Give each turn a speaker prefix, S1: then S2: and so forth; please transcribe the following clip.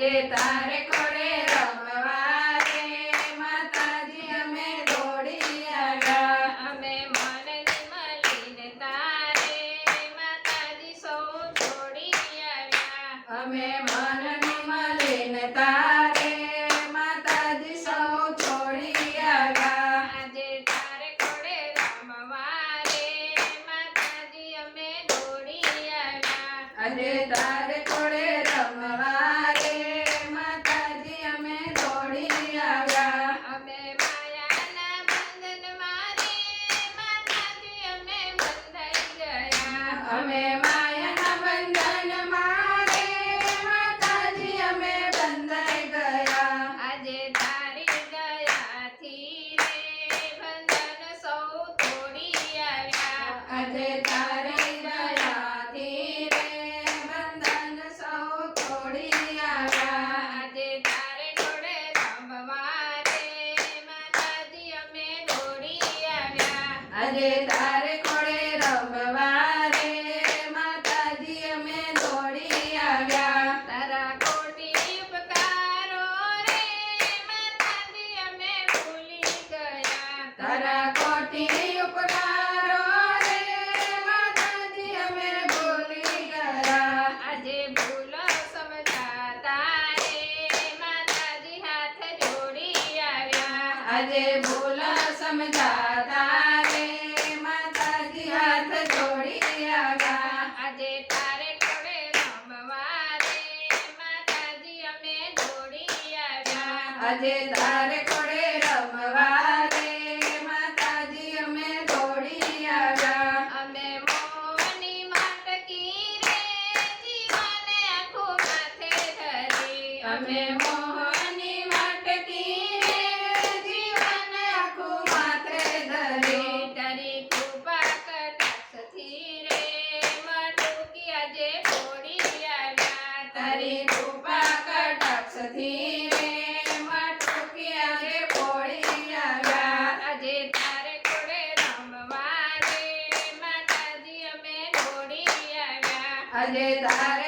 S1: આજે તારે ખોડે રમવા રે માતાજી અમે દોડી આવ્યા.
S2: અમે મનની મળીને તારે માતાજી સૌ દોડી આવ્યા.
S1: અમે મનની મળીને તારે માતાજી સૌ છોડી આવ્યા.
S2: આજે તારે ખોડે રમવા રે માતાજી અમે દોડી આવ્યા.
S1: આજે તારે ખોડે રમવા રે માતાજી અમે દોડી આવ્યા.
S2: અમે માયાના બંધનમાં રે માતાજી અમે બંધાઈ ગયા.
S1: અમે માયાના બંધનમાં રે માતાજી અમે બંધાઈ ગયા.
S2: આજે તારી દયાથી રે બંધન સૌ તોડી આવ્યા.
S1: આજે તારી દયાથી રે બંધન સૌ તોડી આવ્યા.
S2: આજે તારે ઘોડે રમવા રે માતાજી અમે દોડી આવ્યા.
S1: આજે તારે ખોડે રમવા રે માતાજી અમે દોડી આવ્યા.
S2: તારા કોટી ઉપકારો રે માતાજી અમે ભૂલી ગયા.
S1: તારા કોટી ઉપકારો રે માતાજી અમે ભૂલી ગયા.
S2: આજે ભૂલો સમજાતા રે માતાજી હાથ જોડી આવ્યા.
S1: આજે ભૂલ સમજાતા રે માતાજી હાથ જોડી આવ્યા.
S2: આજે તારે ઘોડે રમવા રે માતાજી અમે દોડી આવ્યા.
S1: આજે તારે ખોડે રમવા રે માતાજી અમે દોડી આવ્યા.
S2: અમે મોહની માટકી રે જીવને આખું માથે ધરી.
S1: અમે મોહની માટકી રે જીવન આખું માથે ધરી.
S2: તારી કૃપા કટાક્ષથી રે મટુકી આજે ફોડી આવ્યા.
S1: તારી કૃપા કટાક્ષથી રે મટકી આજે ફોડી આવ્યા.
S2: આજે તારે ઘોડે રમવા રે માતાજી અમે દોડી આવ્યા.
S1: આજે તારે